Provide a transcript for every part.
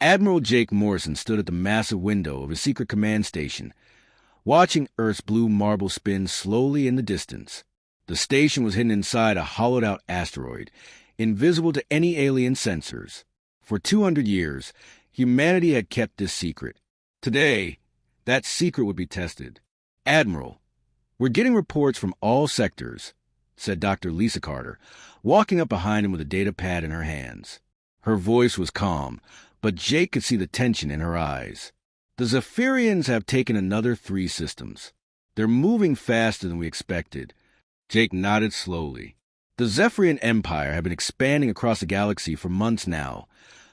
Admiral Jake Morrison stood at the massive window of his secret command station, watching Earth's blue marble spin slowly in the distance. The station was hidden inside a hollowed-out asteroid, invisible to any alien sensors. For 200 years, humanity had kept this secret. Today, that secret would be tested. "Admiral, we're getting reports from all sectors," said Dr. Lisa Carter, walking up behind him with a data pad in her hands. Her voice was calm, but Jake could see the tension in her eyes. "The Zephyrians have taken another 3 systems. They're moving faster than we expected." Jake nodded slowly. The Zephyrian Empire had been expanding across the galaxy for months now,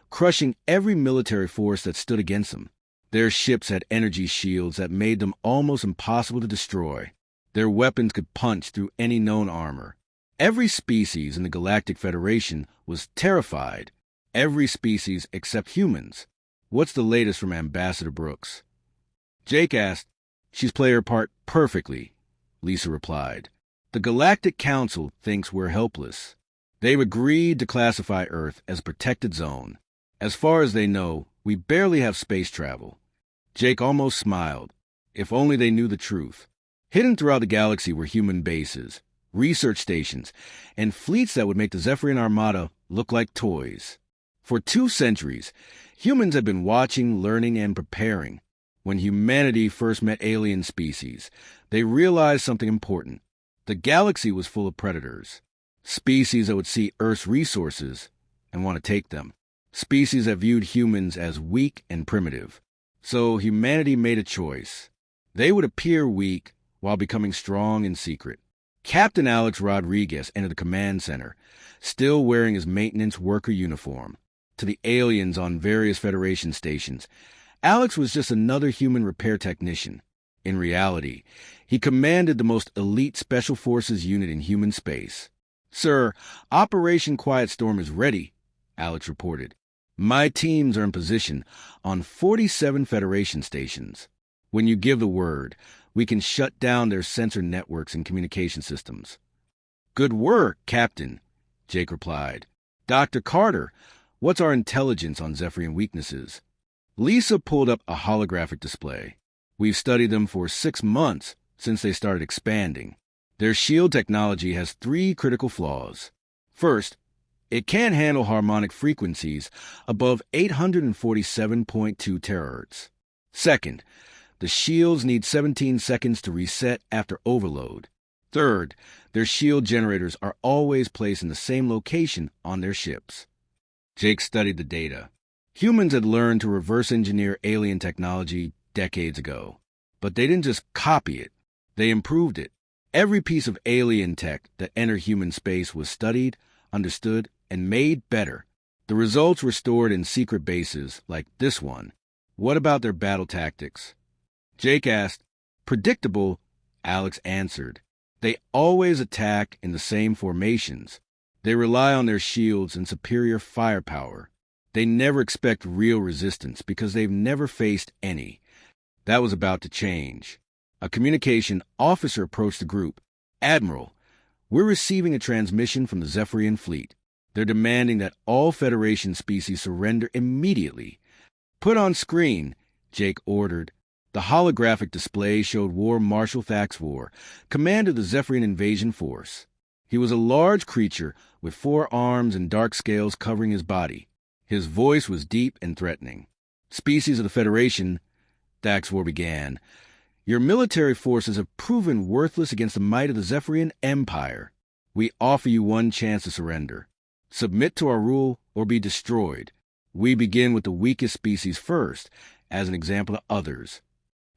crushing every military force that stood against them. Their ships had energy shields that made them almost impossible to destroy. Their weapons could punch through any known armor. Every species in the Galactic Federation was terrified. Every species except humans. "What's the latest from Ambassador Brooks?" Jake asked. "She's played her part perfectly," Lisa replied. "The Galactic Council thinks we're helpless. They've agreed to classify Earth as a protected zone. As far as they know, we barely have space travel." Jake almost smiled. If only they knew the truth. Hidden throughout the galaxy were human bases, research stations, and fleets that would make the Zephyrian Armada look like toys. For 2 centuries, humans had been watching, learning, and preparing. When humanity first met alien species, they realized something important. The galaxy was full of predators. Species that would see Earth's resources and want to take them. Species that viewed humans as weak and primitive. So humanity made a choice. They would appear weak while becoming strong in secret. Captain Alex Rodriguez entered the command center, still wearing his maintenance worker uniform. To the aliens on various Federation stations, Alex was just another human repair technician. In reality, he commanded the most elite Special Forces unit in human space. "Sir, Operation Quiet Storm is ready," Alex reported. "My teams are in position on 47 Federation stations. When you give the word, we can shut down their sensor networks and communication systems." "Good work, Captain," Jake replied. "Dr. Carter, what's our intelligence on Zephyrian weaknesses?" Lisa pulled up a holographic display. "We've studied them for 6 months since they started expanding. Their shield technology has 3 critical flaws. First, it can't handle harmonic frequencies above 847.2 terahertz. Second, the shields need 17 seconds to reset after overload. Third, their shield generators are always placed in the same location on their ships." Jake studied the data. Humans had learned to reverse engineer alien technology decades ago. But they didn't just copy it. They improved it. Every piece of alien tech that entered human space was studied, understood, and made better. The results were stored in secret bases like this one. "What about their battle tactics?" Jake asked. "Predictable," Alex answered. "They always attack in the same formations. They rely on their shields and superior firepower. They never expect real resistance because they've never faced any." That was about to change. A communication officer approached the group. "Admiral, we're receiving a transmission from the Zephyrian fleet. They're demanding that all Federation species surrender immediately." "Put on screen," Jake ordered. The holographic display showed War Marshal Thaxvor, commander of the Zephyrian invasion force. He was a large creature with 4 arms and dark scales covering his body. His voice was deep and threatening. "Species of the Federation," Thaxvor began, "your military forces have proven worthless against the might of the Zephyrian Empire. We offer you one chance to surrender. Submit to our rule or be destroyed. We begin with the weakest species first, as an example to others."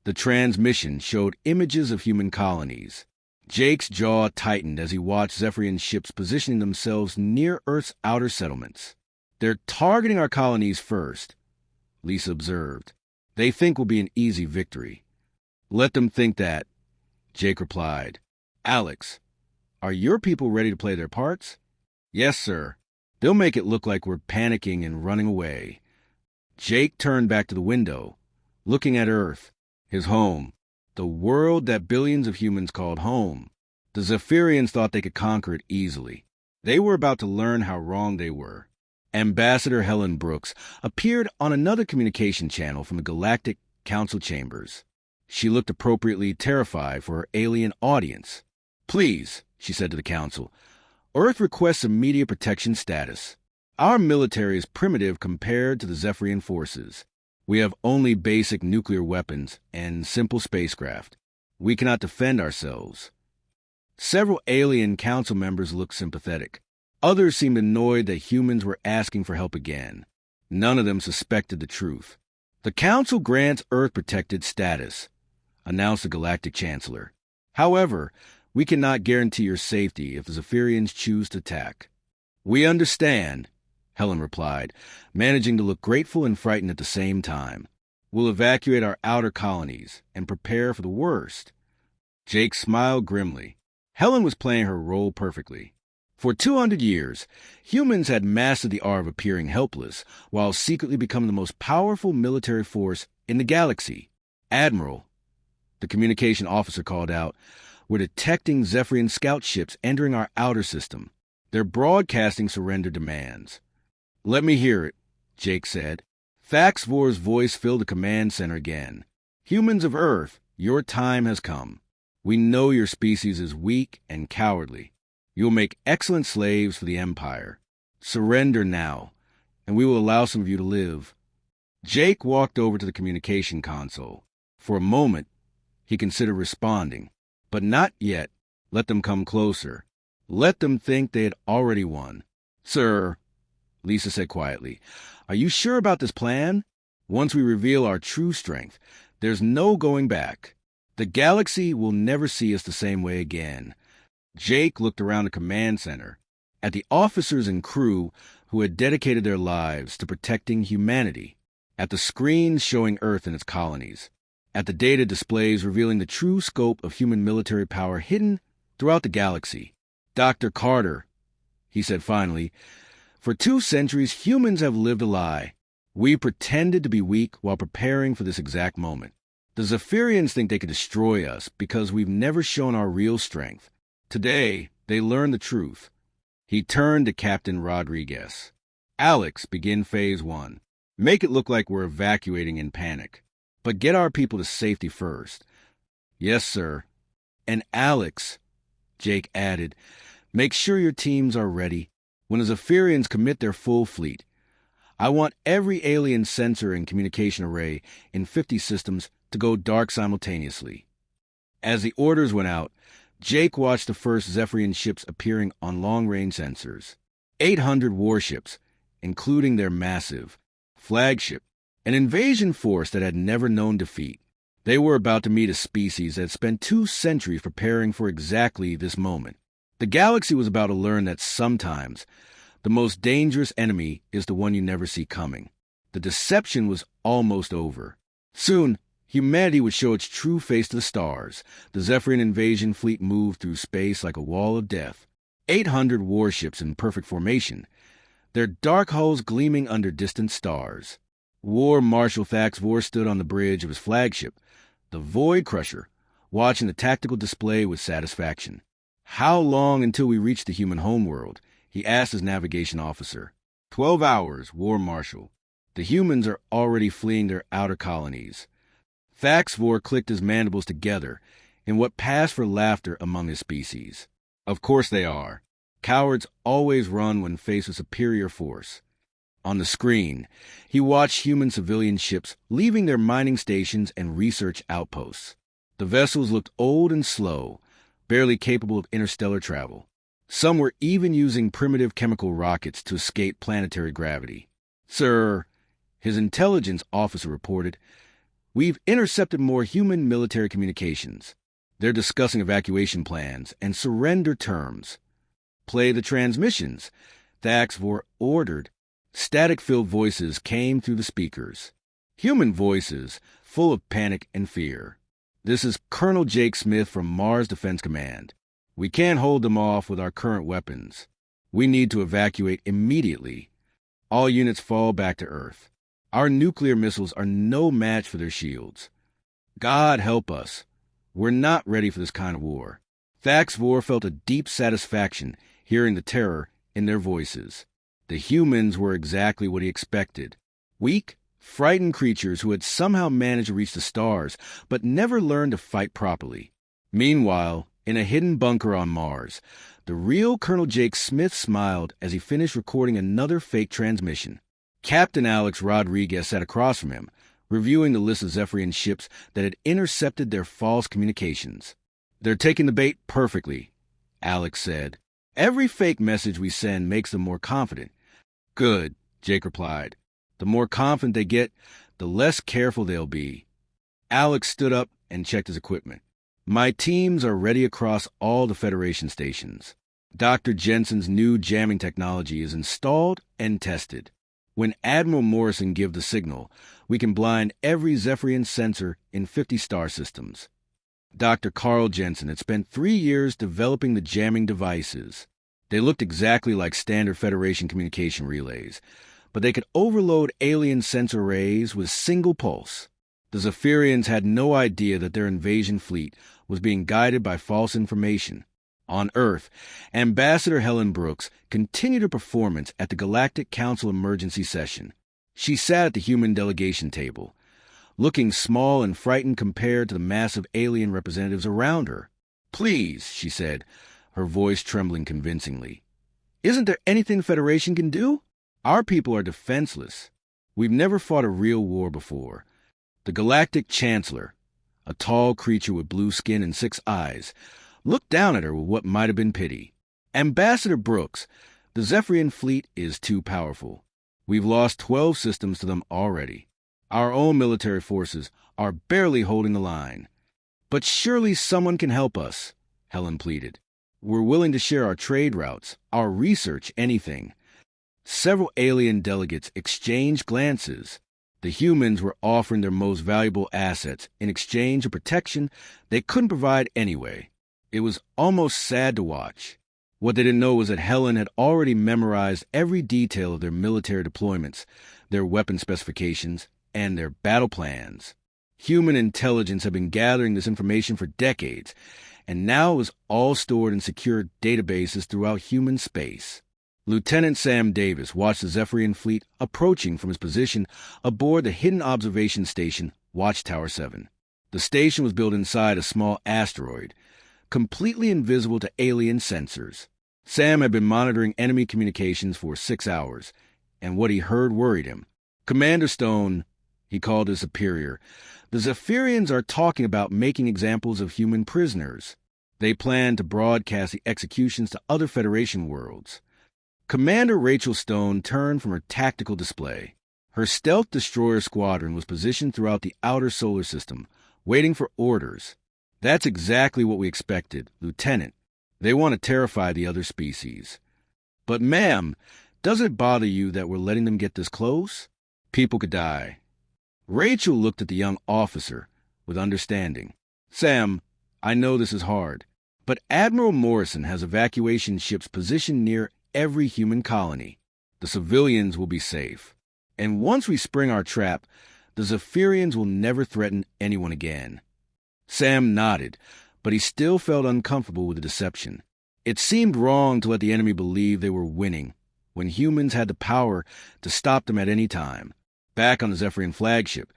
The transmission showed images of human colonies. Jake's jaw tightened as he watched Zephyrian ships positioning themselves near Earth's outer settlements. "They're targeting our colonies first," Lisa observed. "They think will be an easy victory." "Let them think that," Jake replied. "Alex, are your people ready to play their parts?" "Yes, sir. They'll make it look like we're panicking and running away." Jake turned back to the window, looking at Earth, his home, the world that billions of humans called home. The Zephyrians thought they could conquer it easily. They were about to learn how wrong they were. Ambassador Helen Brooks appeared on another communication channel from the Galactic Council chambers. She looked appropriately terrified for her alien audience. "Please," she said to the Council, "Earth requests immediate protection status. Our military is primitive compared to the Zephyrian forces. We have only basic nuclear weapons and simple spacecraft. We cannot defend ourselves." Several alien council members looked sympathetic. Others seemed annoyed that humans were asking for help again. None of them suspected the truth. "The Council grants Earth-protected status," announced the Galactic Chancellor. "However, we cannot guarantee your safety if the Zephyrians choose to attack." "We understand," Helen replied, managing to look grateful and frightened at the same time. "We'll evacuate our outer colonies and prepare for the worst." Jake smiled grimly. Helen was playing her role perfectly. For 200 years, humans had mastered the art of appearing helpless while secretly becoming the most powerful military force in the galaxy. "Admiral," the communication officer called out, "we're detecting Zephyrian scout ships entering our outer system. They're broadcasting surrender demands." "Let me hear it," Jake said. Thaxvor's voice filled the command center again. "Humans of Earth, your time has come. We know your species is weak and cowardly. You'll make excellent slaves for the Empire. Surrender now, and we will allow some of you to live." Jake walked over to the communication console. For a moment, he considered responding, but not yet. Let them come closer. Let them think they had already won. "Sir," Lisa said quietly, "are you sure about this plan? Once we reveal our true strength, there's no going back. The galaxy will never see us the same way again." Jake looked around the command center, at the officers and crew who had dedicated their lives to protecting humanity, at the screens showing Earth and its colonies, at the data displays revealing the true scope of human military power hidden throughout the galaxy. "Dr. Carter," he said finally, "for 2 centuries humans have lived a lie. We pretended to be weak while preparing for this exact moment. The Zephyrians think they can destroy us because we've never shown our real strength. Today, they learned the truth." He turned to Captain Rodriguez. "Alex, begin Phase 1. Make it look like we're evacuating in panic. But get our people to safety first." "Yes, sir." "And Alex," Jake added, "make sure your teams are ready. When the Zephyrians commit their full fleet, I want every alien sensor and communication array in 50 systems to go dark simultaneously." As the orders went out, Jake watched the first Zephyrian ships appearing on long-range sensors. 800 warships, including their massive flagship, an invasion force that had never known defeat. They were about to meet a species that had spent 2 centuries preparing for exactly this moment. The galaxy was about to learn that sometimes the most dangerous enemy is the one you never see coming. The deception was almost over. Soon, humanity would show its true face to the stars. The Zephyrian invasion fleet moved through space like a wall of death. 800 warships in perfect formation, their dark hulls gleaming under distant stars. War Marshal Thaxvor stood on the bridge of his flagship, the Void Crusher, watching the tactical display with satisfaction. "How long until we reach the human homeworld?" he asked his navigation officer. 12 hours, War Marshal. The humans are already fleeing their outer colonies." Thaxvor clicked his mandibles together in what passed for laughter among his species. "Of course they are. Cowards always run when faced with superior force." On the screen, he watched human civilian ships leaving their mining stations and research outposts. The vessels looked old and slow, barely capable of interstellar travel. Some were even using primitive chemical rockets to escape planetary gravity. "Sir," his intelligence officer reported, "we've intercepted more human military communications. They're discussing evacuation plans and surrender terms." "Play the transmissions," Thaxvor ordered. Static-filled voices came through the speakers. Human voices, full of panic and fear. "This is Colonel Jake Smith from Mars Defense Command. We can't hold them off with our current weapons. We need to evacuate immediately. All units fall back to Earth. Our nuclear missiles are no match for their shields. God help us. We're not ready for this kind of war." Thaxvor felt a deep satisfaction hearing the terror in their voices. The humans were exactly what he expected. Weak, frightened creatures who had somehow managed to reach the stars, but never learned to fight properly. Meanwhile, in a hidden bunker on Mars, the real Colonel Jake Smith smiled as he finished recording another fake transmission. Captain Alex Rodriguez sat across from him, reviewing the list of Zephyrian ships that had intercepted their false communications. "They're taking the bait perfectly," Alex said. "Every fake message we send makes them more confident." "Good," Jake replied. "The more confident they get, the less careful they'll be." Alex stood up and checked his equipment. "My teams are ready across all the Federation stations. Dr. Jensen's new jamming technology is installed and tested. When Admiral Morrison gives the signal, we can blind every Zephyrian sensor in 50 star systems." Dr. Carl Jensen had spent 3 years developing the jamming devices. They looked exactly like standard Federation communication relays, but they could overload alien sensor arrays with single pulse. The Zephyrians had no idea that their invasion fleet was being guided by false information. On Earth, Ambassador Helen Brooks continued her performance at the Galactic Council emergency session. She sat at the human delegation table, looking small and frightened compared to the massive alien representatives around her. "Please," she said, her voice trembling convincingly. "Isn't there anything the Federation can do? Our people are defenseless. We've never fought a real war before." The Galactic Chancellor, a tall creature with blue skin and 6 eyes, looked down at her with what might have been pity. "Ambassador Brooks, the Zephyrian fleet is too powerful. We've lost 12 systems to them already. Our own military forces are barely holding the line." "But surely someone can help us," Helen pleaded. "We're willing to share our trade routes, our research, anything." Several alien delegates exchanged glances. The humans were offering their most valuable assets in exchange for protection they couldn't provide anyway. It was almost sad to watch. What they didn't know was that Helen had already memorized every detail of their military deployments, their weapon specifications, and their battle plans. Human intelligence had been gathering this information for decades, and now it was all stored in secure databases throughout human space. Lieutenant Sam Davis watched the Zephyrian fleet approaching from his position aboard the hidden observation station Watchtower 7. The station was built inside a small asteroid, completely invisible to alien sensors. Sam had been monitoring enemy communications for 6 hours, and what he heard worried him. "Commander Stone," he called his superior, "the Zephyrians are talking about making examples of human prisoners. They plan to broadcast the executions to other Federation worlds." Commander Rachel Stone turned from her tactical display. Her stealth destroyer squadron was positioned throughout the outer solar system, waiting for orders. "That's exactly what we expected, Lieutenant. They want to terrify the other species." "But, ma'am, doesn't it bother you that we're letting them get this close? People could die." Rachel looked at the young officer with understanding. "Sam, I know this is hard, but Admiral Morrison has evacuation ships positioned near every human colony. The civilians will be safe. And once we spring our trap, the Zephyrians will never threaten anyone again." Sam nodded, but he still felt uncomfortable with the deception. It seemed wrong to let the enemy believe they were winning, when humans had the power to stop them at any time. Back on the Zephyrian flagship,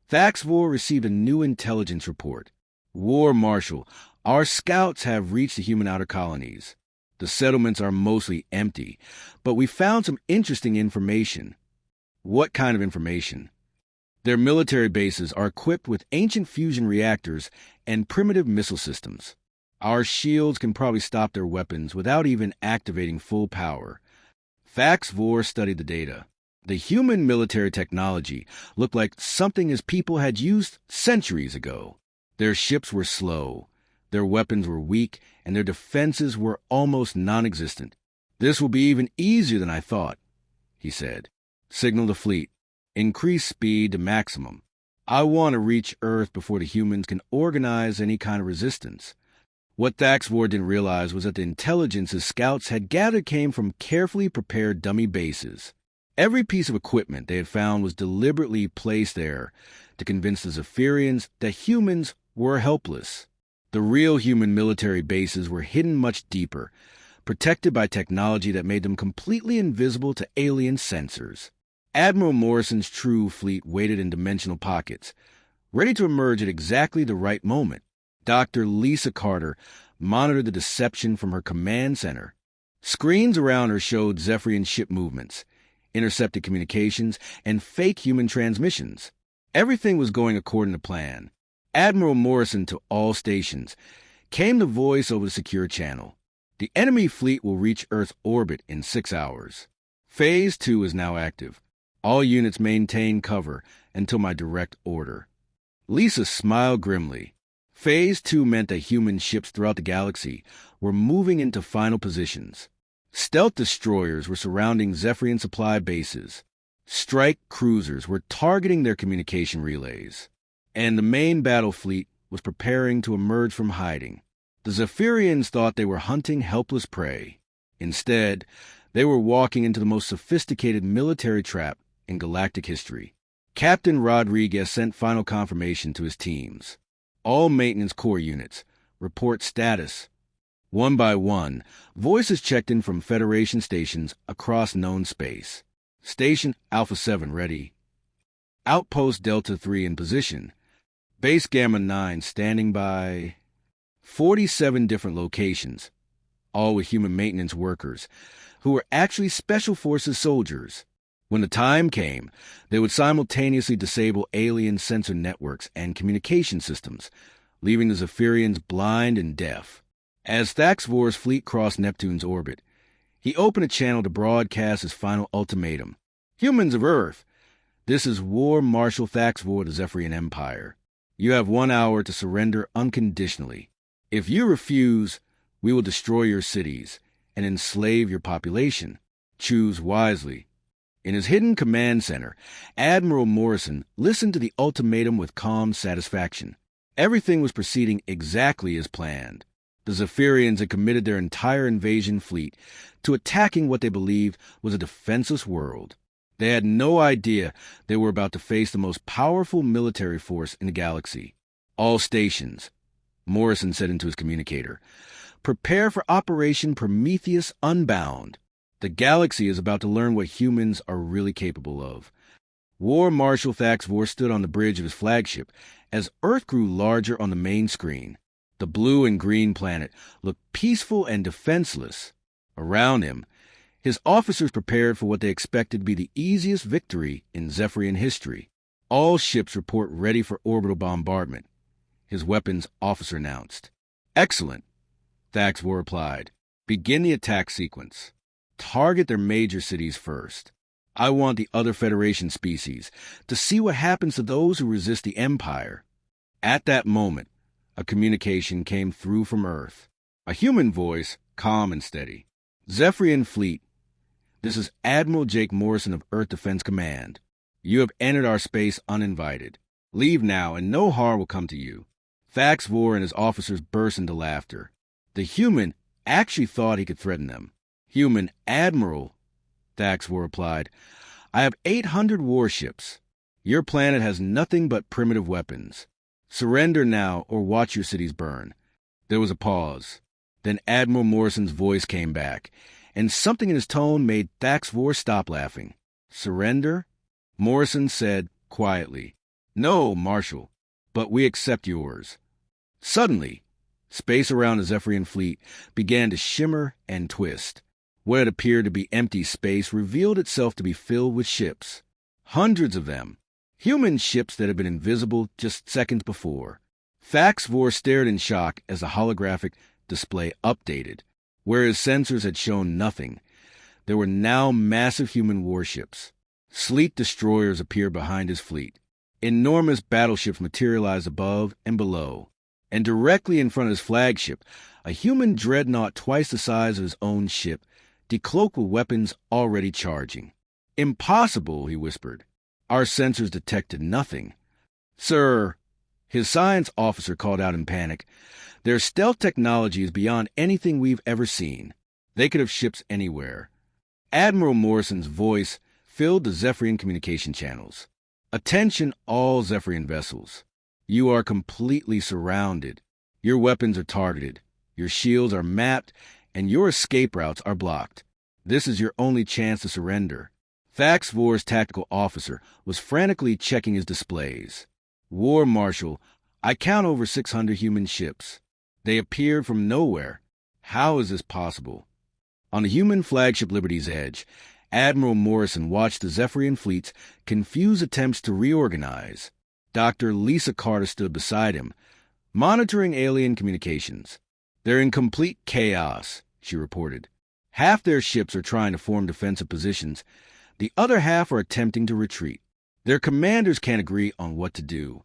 Thaxvor received a new intelligence report. "War Marshal, our scouts have reached the human outer colonies. The settlements are mostly empty, but we found some interesting information." "What kind of information?" "Their military bases are equipped with ancient fusion reactors and primitive missile systems. Our shields can probably stop their weapons without even activating full power." Thaxvor studied the data. The human military technology looked like something his people had used centuries ago. Their ships were slow, their weapons were weak, and their defenses were almost non-existent. "This will be even easier than I thought," he said. "Signal the fleet. Increase speed to maximum. I want to reach Earth before the humans can organize any kind of resistance." What Thaxvor didn't realize was that the intelligence his scouts had gathered came from carefully prepared dummy bases. Every piece of equipment they had found was deliberately placed there to convince the Zephyrians that humans were helpless. The real human military bases were hidden much deeper, protected by technology that made them completely invisible to alien sensors. Admiral Morrison's true fleet waited in dimensional pockets, ready to emerge at exactly the right moment. Dr. Lisa Carter monitored the deception from her command center. Screens around her showed Zephyrian ship movements, intercepted communications, and fake human transmissions. Everything was going according to plan. Admiral Morrison to all stations came the voice over the secure channel. The enemy fleet will reach Earth's orbit in 6 hours. Phase 2 is now active. All units maintain cover until my direct order. Lisa smiled grimly. Phase 2 meant that human ships throughout the galaxy were moving into final positions. Stealth destroyers were surrounding Zephyrian supply bases. Strike cruisers were targeting their communication relays. And the main battle fleet was preparing to emerge from hiding. The Zephyrians thought they were hunting helpless prey. Instead, they were walking into the most sophisticated military trap in galactic history. Captain Rodriguez sent final confirmation to his teams. All maintenance core units, report status. One by one, voices checked in from Federation stations across known space. Station Alpha 7 ready. Outpost Delta 3 in position. Base Gamma 9 standing by. 47 different locations, all with human maintenance workers, who were actually Special Forces soldiers. When the time came, they would simultaneously disable alien sensor networks and communication systems, leaving the Zephyrians blind and deaf. As Thaxvor's fleet crossed Neptune's orbit, he opened a channel to broadcast his final ultimatum. Humans of Earth, this is War Marshal Thaxvor of the Zephyrian Empire. You have 1 hour to surrender unconditionally. If you refuse, we will destroy your cities and enslave your population. Choose wisely. In his hidden command center, Admiral Morrison listened to the ultimatum with calm satisfaction. Everything was proceeding exactly as planned. The Zephyrians had committed their entire invasion fleet to attacking what they believed was a defenseless world. They had no idea they were about to face the most powerful military force in the galaxy. All stations, Morrison said into his communicator, prepare for Operation Prometheus Unbound. The galaxy is about to learn what humans are really capable of. War Marshal Thaxvor stood on the bridge of his flagship as Earth grew larger on the main screen. The blue and green planet looked peaceful and defenseless. Around him, his officers prepared for what they expected to be the easiest victory in Zephyrian history. All ships report ready for orbital bombardment, his weapons officer announced. Excellent, Thaxvor replied. Begin the attack sequence. Target their major cities first. I want the other Federation species to see what happens to those who resist the Empire. At that moment, a communication came through from Earth. A human voice, calm and steady. Zephyrian Fleet, this is Admiral Jake Morrison of Earth Defense Command. You have entered our space uninvited. Leave now, and no harm will come to you. Thaxvor and his officers burst into laughter. The human actually thought he could threaten them. Human Admiral, Thaxvor replied, I have 800 warships. Your planet has nothing but primitive weapons. Surrender now or watch your cities burn. There was a pause. Then Admiral Morrison's voice came back, and something in his tone made Thaxvor stop laughing. Surrender? Morrison said quietly. No, Marshal, but we accept yours. Suddenly, space around the Zephyrian fleet began to shimmer and twist. What had appeared to be empty space revealed itself to be filled with ships. Hundreds of them. Human ships that had been invisible just seconds before. Thaxvor stared in shock as the holographic display updated. Where his sensors had shown nothing, there were now massive human warships. Sleek destroyers appeared behind his fleet. Enormous battleships materialized above and below. And directly in front of his flagship, a human dreadnought twice the size of his own ship, decloaked with weapons already charging. Impossible, he whispered. Our sensors detected nothing. Sir, his science officer called out in panic, their stealth technology is beyond anything we've ever seen. They could have ships anywhere. Admiral Morrison's voice filled the Zephyrian communication channels. Attention all Zephyrian vessels. You are completely surrounded. Your weapons are targeted. Your shields are mapped, and your escape routes are blocked. This is your only chance to surrender. Faxvor's tactical officer was frantically checking his displays. War Marshal, I count over 600 human ships. They appeared from nowhere. How is this possible? On the human flagship Liberty's Edge, Admiral Morrison watched the Zephyrian fleet's confused attempts to reorganize. Dr. Lisa Carter stood beside him, monitoring alien communications. They're in complete chaos, she reported. Half their ships are trying to form defensive positions. The other half are attempting to retreat. Their commanders can't agree on what to do.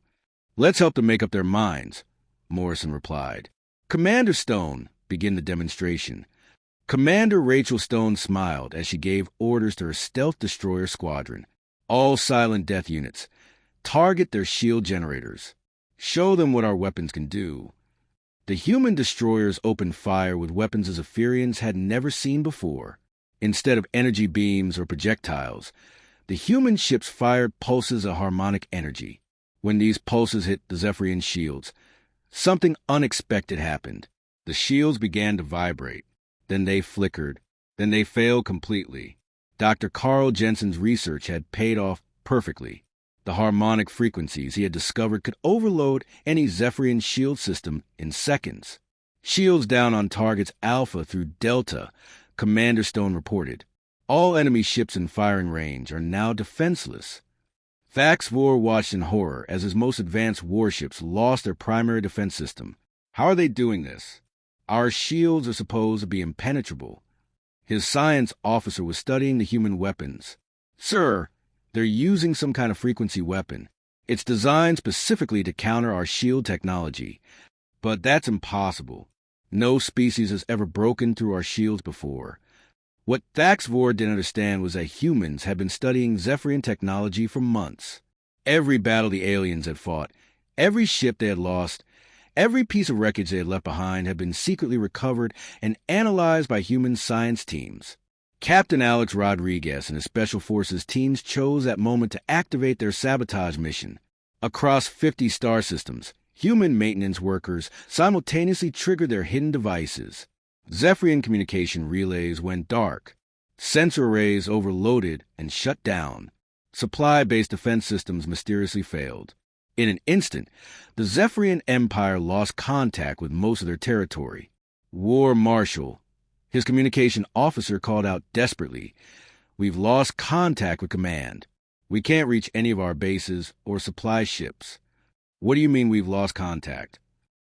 Let's help them make up their minds, Morrison replied. Commander Stone, begin the demonstration. Commander Rachel Stone smiled as she gave orders to her stealth destroyer squadron. All silent death units. Target their shield generators. Show them what our weapons can do. The human destroyers opened fire with weapons the Zephyrians had never seen before. Instead of energy beams or projectiles, the human ships fired pulses of harmonic energy. When these pulses hit the Zephyrian shields, something unexpected happened. The shields began to vibrate. Then they flickered. Then they failed completely. Dr. Carl Jensen's research had paid off perfectly. The harmonic frequencies he had discovered could overload any Zephyrian shield system in seconds. Shields down on targets Alpha through Delta, Commander Stone reported. All enemy ships in firing range are now defenseless. Faxvor watched in horror as his most advanced warships lost their primary defense system. How are they doing this? Our shields are supposed to be impenetrable. His science officer was studying the human weapons. Sir, they're using some kind of frequency weapon. It's designed specifically to counter our shield technology. But that's impossible. No species has ever broken through our shields before. What Faxvor didn't understand was that humans had been studying Zephyrian technology for months. Every battle the aliens had fought, every ship they had lost, every piece of wreckage they had left behind had been secretly recovered and analyzed by human science teams. Captain Alex Rodriguez and his Special Forces teams chose that moment to activate their sabotage mission. Across 50 star systems, human maintenance workers simultaneously triggered their hidden devices. Zephyrian communication relays went dark. Sensor arrays overloaded and shut down. Supply-based defense systems mysteriously failed. In an instant, the Zephyrian Empire lost contact with most of their territory. War Marshal, his communication officer, called out desperately, "We've lost contact with command. We can't reach any of our bases or supply ships." "What do you mean we've lost contact?"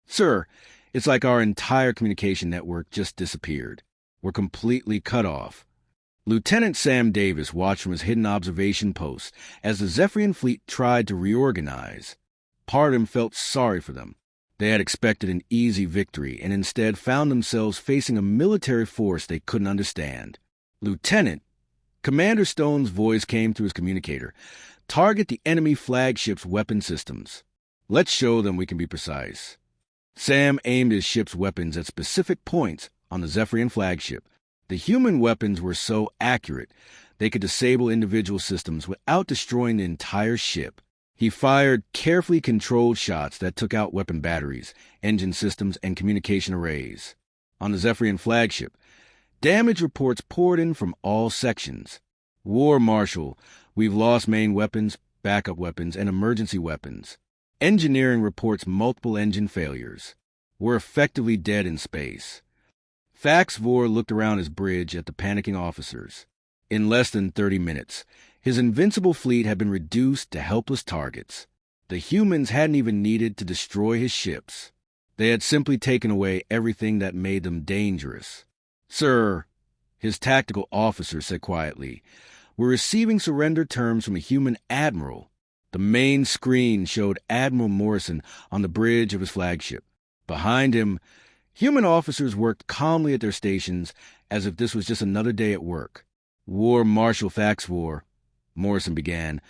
"Sir, it's like our entire communication network just disappeared. We're completely cut off." Lieutenant Sam Davis watched from his hidden observation post as the Zephyrian fleet tried to reorganize. Part of him felt sorry for them. They had expected an easy victory and instead found themselves facing a military force they couldn't understand. "Lieutenant," Commander Stone's voice came through his communicator, "target the enemy flagship's weapon systems. Let's show them we can be precise." Sam aimed his ship's weapons at specific points on the Zephyrian flagship. The human weapons were so accurate, they could disable individual systems without destroying the entire ship. He fired carefully controlled shots that took out weapon batteries, engine systems, and communication arrays. On the Zephyrian flagship, damage reports poured in from all sections. "War Marshal, we've lost main weapons, backup weapons, and emergency weapons. Engineering reports multiple engine failures. We're effectively dead in space." Faxvor looked around his bridge at the panicking officers. In less than 30 minutes, his invincible fleet had been reduced to helpless targets. The humans hadn't even needed to destroy his ships. They had simply taken away everything that made them dangerous. "Sir," his tactical officer said quietly, "we're receiving surrender terms from a human admiral." The main screen showed Admiral Morrison on the bridge of his flagship. Behind him, human officers worked calmly at their stations as if this was just another day at work. "War Marshal Faxvor," Morrison began,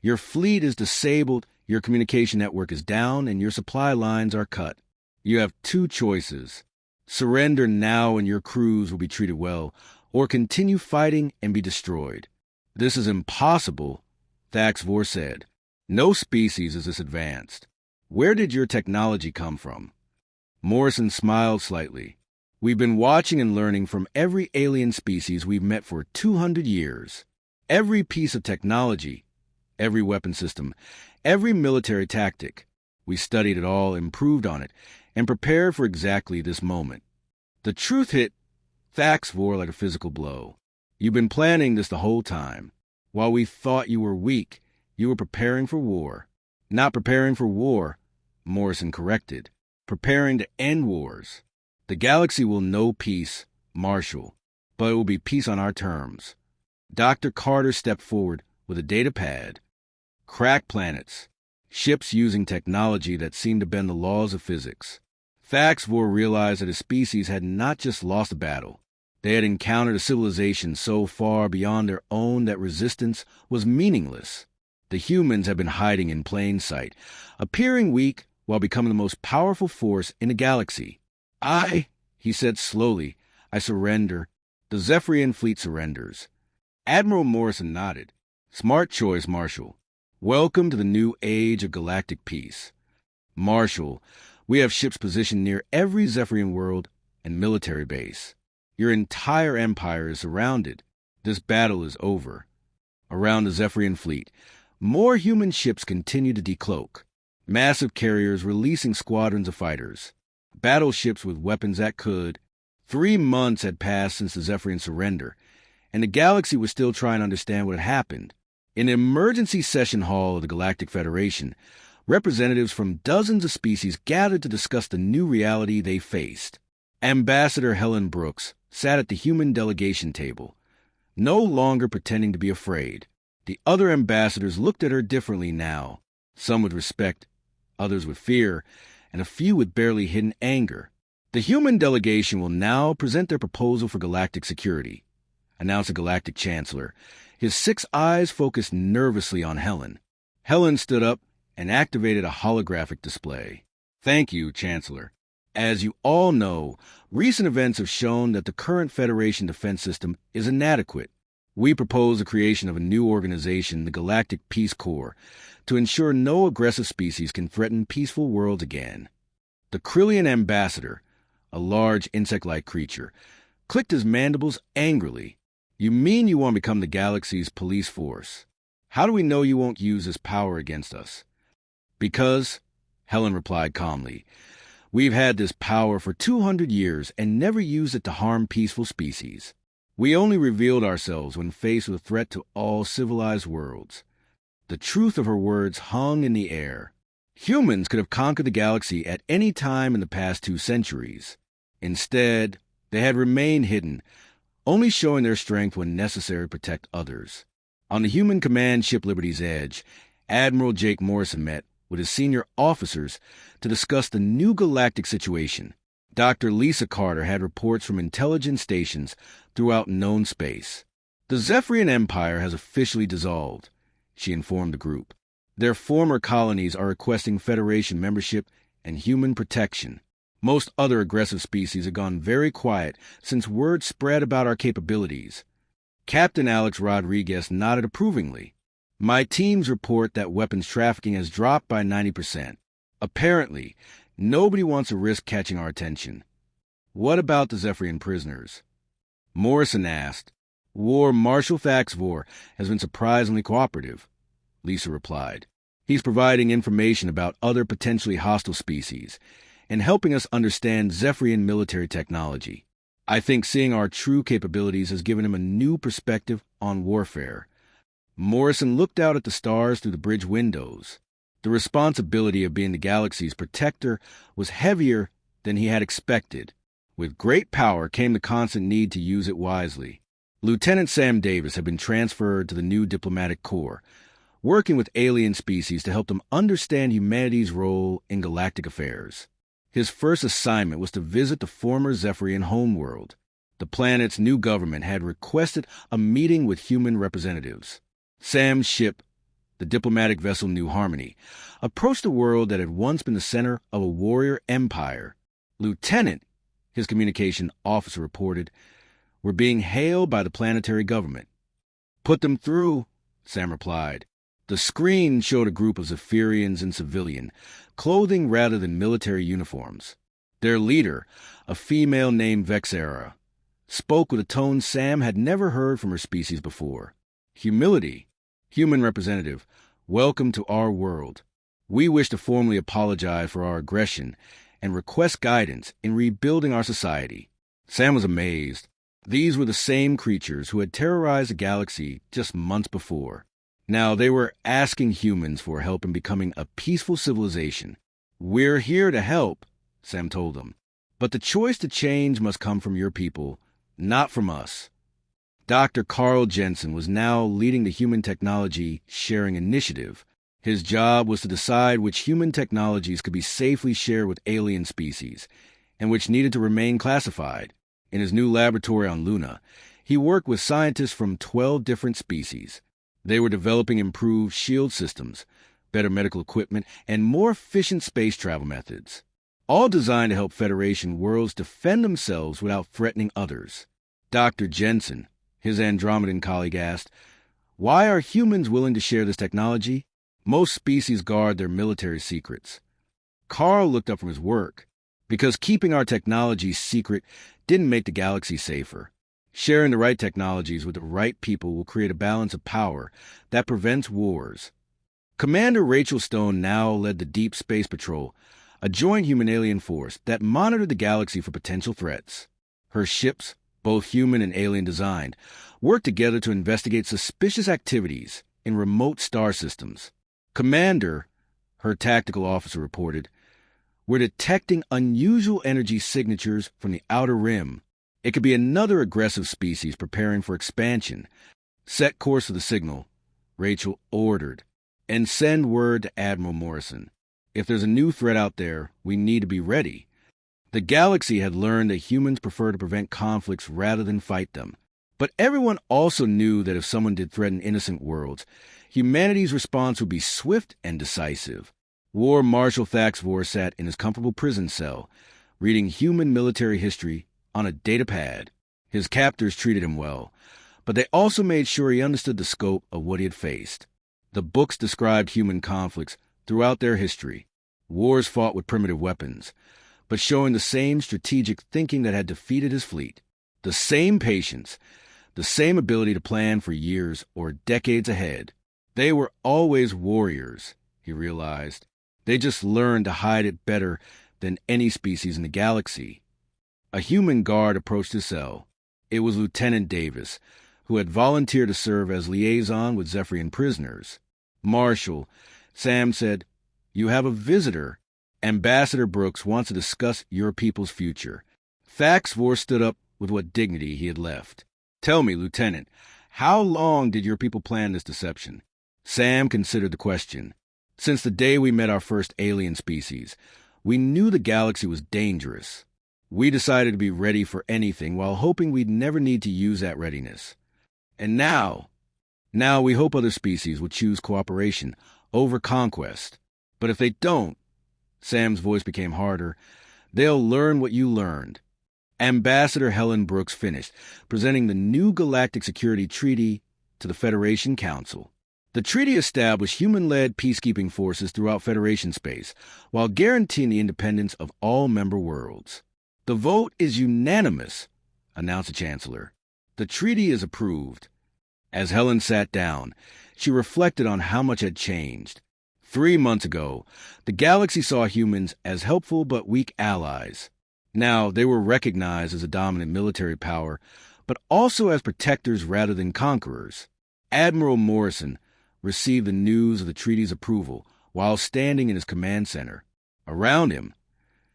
"your fleet is disabled, your communication network is down, and your supply lines are cut. You have two choices. Surrender now and your crews will be treated well, or continue fighting and be destroyed." "This is impossible," Faxvor said. "No species is this advanced. Where did your technology come from?" Morrison smiled slightly. We've been watching and learning from every alien species we've met for 200 years. Every piece of technology, every weapon system, every military tactic. We studied it all, improved on it, and prepared for exactly this moment. The truth hit facts vor like a physical blow. You've been planning this the whole time. While we thought you were weak, you were preparing for war. Not preparing for war, Morrison corrected. Preparing to end wars. The galaxy will know peace, Marshall, but it will be peace on our terms. Dr. Carter stepped forward with a data pad. Crack planets. Ships using technology that seemed to bend the laws of physics. Faxvor realized that his species had not just lost a battle. They had encountered a civilization so far beyond their own that resistance was meaningless. The humans had been hiding in plain sight, appearing weak while becoming the most powerful force in the galaxy. He said slowly, I surrender. The Zephyrian fleet surrenders. Admiral Morrison nodded. Smart choice, Marshall. Welcome to the new age of galactic peace. Marshall, we have ships positioned near every Zephyrian world and military base. Your entire empire is surrounded. This battle is over. Around the Zephyrian fleet, more human ships continue to decloak. Massive carriers releasing squadrons of fighters. Battleships with weapons that could. 3 months had passed since the Zephyrian surrender, and the galaxy was still trying to understand what had happened. In the emergency session hall of the Galactic Federation, representatives from dozens of species gathered to discuss the new reality they faced. Ambassador Helen Brooks sat at the human delegation table, no longer pretending to be afraid. The other ambassadors looked at her differently now, some with respect, others with fear, and a few with barely hidden anger. The human delegation will now present their proposal for galactic security, announced the Galactic Chancellor, his 6 eyes focused nervously on Helen. Helen stood up and activated a holographic display. Thank you, Chancellor. As you all know, recent events have shown that the current Federation defense system is inadequate. We propose the creation of a new organization, the Galactic Peace Corps, to ensure no aggressive species can threaten peaceful worlds again. The Krillian ambassador, a large insect-like creature, clicked his mandibles angrily. You mean you want to become the galaxy's police force? How do we know you won't use this power against us? Because, Helen replied calmly, we've had this power for 200 years and never used it to harm peaceful species. We only revealed ourselves when faced with a threat to all civilized worlds. The truth of her words hung in the air. Humans could have conquered the galaxy at any time in the past 2 centuries. Instead, they had remained hidden, only showing their strength when necessary to protect others. On the human command ship Liberty's Edge, Admiral Jake Morrison met with his senior officers to discuss the new galactic situation. Dr. Lisa Carter had reports from intelligence stations throughout known space. The Zephyrian Empire has officially dissolved, she informed the group. Their former colonies are requesting Federation membership and human protection. Most other aggressive species have gone very quiet since word spread about our capabilities. Captain Alex Rodriguez nodded approvingly. My teams report that weapons trafficking has dropped by 90%. Apparently, nobody wants to risk catching our attention. What about the Zephyrian prisoners? Morrison asked. War Marshal Faxvor has been surprisingly cooperative, Lisa replied. He's providing information about other potentially hostile species and helping us understand Zephyrian military technology. I think seeing our true capabilities has given him a new perspective on warfare. Morrison looked out at the stars through the bridge windows. The responsibility of being the galaxy's protector was heavier than he had expected. With great power came the constant need to use it wisely. Lieutenant Sam Davis had been transferred to the new diplomatic corps, working with alien species to help them understand humanity's role in galactic affairs. His first assignment was to visit the former Zephyrian homeworld. The planet's new government had requested a meeting with human representatives. Sam's ship, the diplomatic vessel New Harmony, approached a world that had once been the center of a warrior empire. Lieutenant, his communication officer reported, were being hailed by the planetary government. Put them through, Sam replied. The screen showed a group of Zephyrians in civilian, clothing rather than military uniforms. Their leader, a female named Vexera, spoke with a tone Sam had never heard from her species before. Humility. Human representative, welcome to our world. We wish to formally apologize for our aggression and request guidance in rebuilding our society. Sam was amazed. These were the same creatures who had terrorized the galaxy just months before. Now they were asking humans for help in becoming a peaceful civilization. We're here to help, Sam told them. But the choice to change must come from your people, not from us. Dr. Carl Jensen was now leading the Human Technology Sharing Initiative. His job was to decide which human technologies could be safely shared with alien species, and which needed to remain classified. In his new laboratory on Luna, he worked with scientists from 12 different species. They were developing improved shield systems, better medical equipment, and more efficient space travel methods, all designed to help Federation worlds defend themselves without threatening others. Dr. Jensen, his Andromedan colleague, asked, "Why are humans willing to share this technology? Most species guard their military secrets." Carl looked up from his work. Because keeping our technology secret didn't make the galaxy safer. Sharing the right technologies with the right people will create a balance of power that prevents wars. Commander Rachel Stone now led the Deep Space Patrol, a joint human-alien force that monitored the galaxy for potential threats. Her ships, both human and alien designed, worked together to investigate suspicious activities in remote star systems. Commander, her tactical officer reported, "We're detecting unusual energy signatures from the outer rim. It could be another aggressive species preparing for expansion. Set course for the signal," Rachel ordered, "and send word to Admiral Morrison. If there's a new threat out there, we need to be ready." The galaxy had learned that humans prefer to prevent conflicts rather than fight them. But everyone also knew that if someone did threaten innocent worlds, humanity's response would be swift and decisive. War Marshal Thaxvor sat in his comfortable prison cell, reading human military history on a data pad. His captors treated him well, but they also made sure he understood the scope of what he had faced. The books described human conflicts throughout their history, wars fought with primitive weapons, but showing the same strategic thinking that had defeated his fleet, the same patience, the same ability to plan for years or decades ahead. They were always warriors, he realized. They just learned to hide it better than any species in the galaxy. A human guard approached his cell. It was Lieutenant Davis, who had volunteered to serve as liaison with Zephyrian prisoners. "Marshal," Sam said, "you have a visitor. Ambassador Brooks wants to discuss your people's future." Thaxvor stood up with what dignity he had left. "Tell me, Lieutenant, how long did your people plan this deception?" Sam considered the question. "Since the day we met our first alien species, we knew the galaxy was dangerous. We decided to be ready for anything while hoping we'd never need to use that readiness. And now we hope other species will choose cooperation over conquest. But if they don't," Sam's voice became harder, "they'll learn what you learned." Ambassador Helen Brooks finished, presenting the new Galactic Security Treaty to the Federation Council. The treaty established human-led peacekeeping forces throughout Federation space, while guaranteeing the independence of all member worlds. "The vote is unanimous," announced the Chancellor. "The treaty is approved." As Helen sat down, she reflected on how much had changed. 3 months ago, the galaxy saw humans as helpful but weak allies. Now they were recognized as a dominant military power, but also as protectors rather than conquerors. Admiral Morrison received the news of the treaty's approval while standing in his command center. Around him,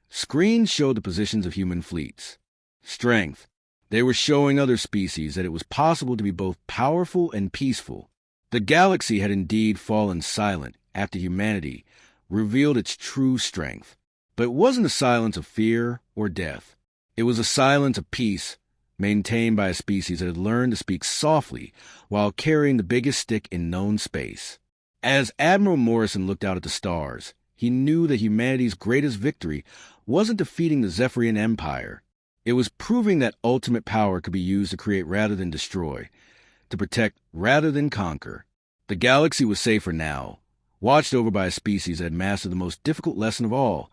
screens showed the positions of human fleets. Strength. They were showing other species that it was possible to be both powerful and peaceful. The galaxy had indeed fallen silent after humanity revealed its true strength. But it wasn't a silence of fear or death. It was a silence of peace, maintained by a species that had learned to speak softly while carrying the biggest stick in known space. As Admiral Morrison looked out at the stars, he knew that humanity's greatest victory wasn't defeating the Zephyrian Empire. It was proving that ultimate power could be used to create rather than destroy, to protect rather than conquer. The galaxy was safer now, watched over by a species that had mastered the most difficult lesson of all.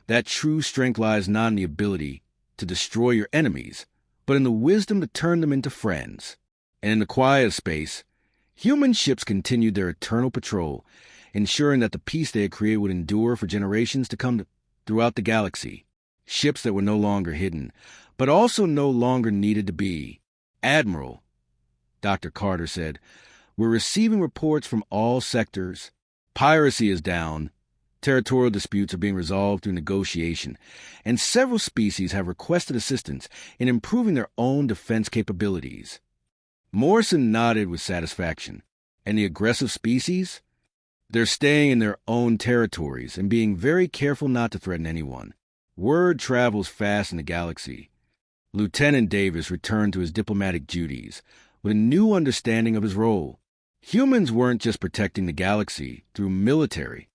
That true strength lies not in the ability to destroy your enemies, but in the wisdom to turn them into friends. And in the quiet of space, human ships continued their eternal patrol, ensuring that the peace they had created would endure for generations to come throughout the galaxy. Ships that were no longer hidden, but also no longer needed to be. "Admiral," Dr. Carter said, "we're receiving reports from all sectors. Piracy is down. Territorial disputes are being resolved through negotiation, and several species have requested assistance in improving their own defense capabilities." Morrison nodded with satisfaction. "And the aggressive species? They're staying in their own territories and being very careful not to threaten anyone. Word travels fast in the galaxy." Lieutenant Davis returned to his diplomatic duties with a new understanding of his role. Humans weren't just protecting the galaxy through military.